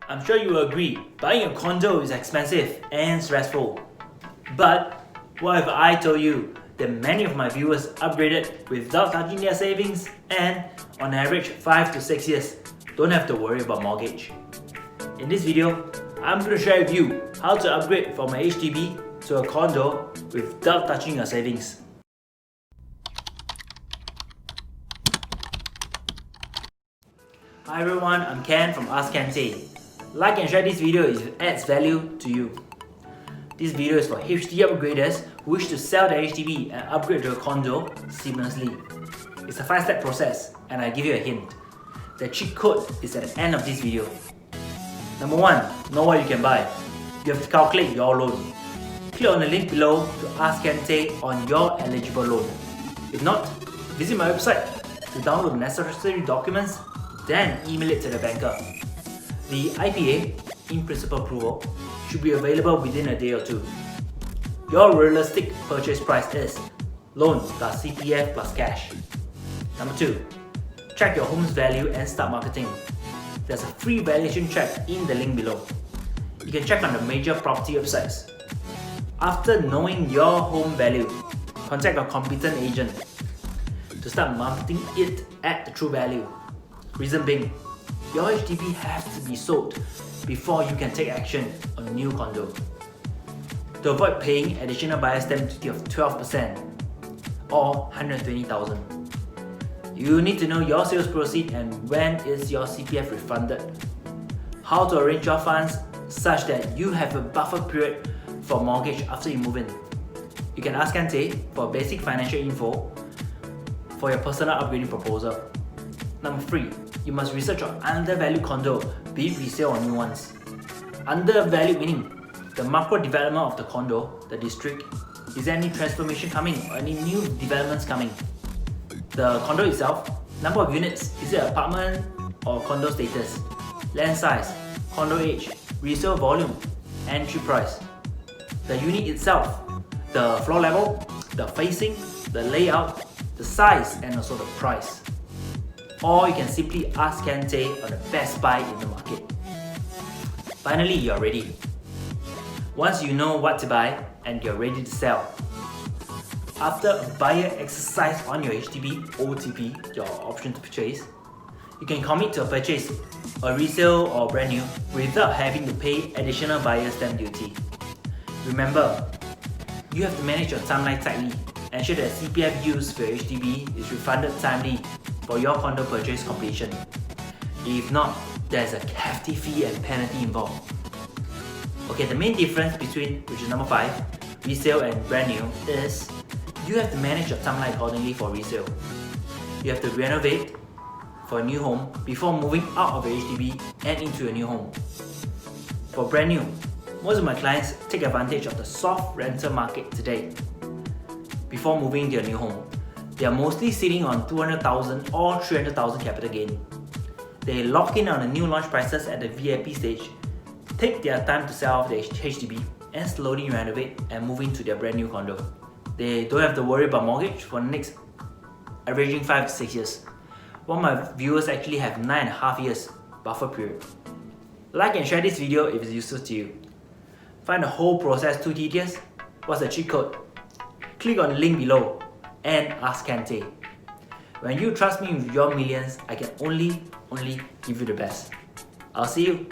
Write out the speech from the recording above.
I'm sure you will agree, buying a condo is expensive and stressful. But what if I told you that many of my viewers upgraded without touching their savings and on average 5 to 6 years don't have to worry about mortgage? In this video, I'm going to share with you how to upgrade from a HDB to a condo without touching your savings. Hi everyone, I'm Ken from Ken Tay. Like and share this video if it adds value to you. This video is for HDB upgraders who wish to sell their HDB and upgrade to a condo seamlessly. It's a 5-step process and I'll give you a hint. The cheat code is at the end of this video. Number 1. Know what you can buy. You have to calculate your loan. Click on the link below to ask Ken Tay on your eligible loan. If not, visit my website to download the necessary documents, then email it to the banker. The IPA, in principle approval, should be available within a day or two. Your realistic purchase price is loan plus CPF plus cash. Number 2. Check your home's value and start marketing. There's a free valuation check in the link below. You can check on the major property websites. After knowing your home value, contact a competent agent to start marketing it at the true value. Reason being, your HDB has to be sold before you can take action on a new condo. To avoid paying additional buyer stamp duty of 12% or $120,000, you need to know your sales proceed and when is your CPF refunded. How to arrange your funds such that you have a buffer period for mortgage after you move in. You can ask Ken Tay for basic financial info for your personal upgrading proposal. Number 3. You must research on undervalued condo, be it resale or new ones. Undervalued meaning the macro development of the condo, the district. Is there any transformation coming or any new developments coming? The condo itself, number of units, is it apartment or condo status? Land size, condo age, resale volume, entry price. The unit itself, the floor level, the facing, the layout, the size and also the price. Or you can simply ask Ken Tay on the best buy in the market. Finally, you're ready. Once you know what to buy and you're ready to sell, after a buyer exercise on your HDB OTP, your option to purchase, you can commit to a purchase, a resale or brand new, without having to pay additional buyer stamp duty. Remember, you have to manage your timeline tightly. Ensure that CPF used for your HDB is refunded timely for your condo purchase completion. If not, there's a hefty fee and penalty involved. Okay, the main difference between, which is number 5, resale and brand new, is you have to manage your timeline accordingly for resale. You have to renovate for a new home before moving out of your HDB and into a new home. For brand new, most of my clients take advantage of the soft rental market today before moving to a new home. They are mostly sitting on 200,000 or 300,000 capital gain. They lock in on the new launch prices at the VIP stage, take their time to sell off their HDB and slowly renovate and move into their brand new condo. They don't have to worry about mortgage for the next averaging 5 to 6 years. While my viewers actually have 9.5 years buffer period. Like and share this video if it's useful to you. Find the whole process too tedious? What's the cheat code? Click on the link below and ask Ken Tay. When you trust me with your millions, I can only give you the best. I'll see you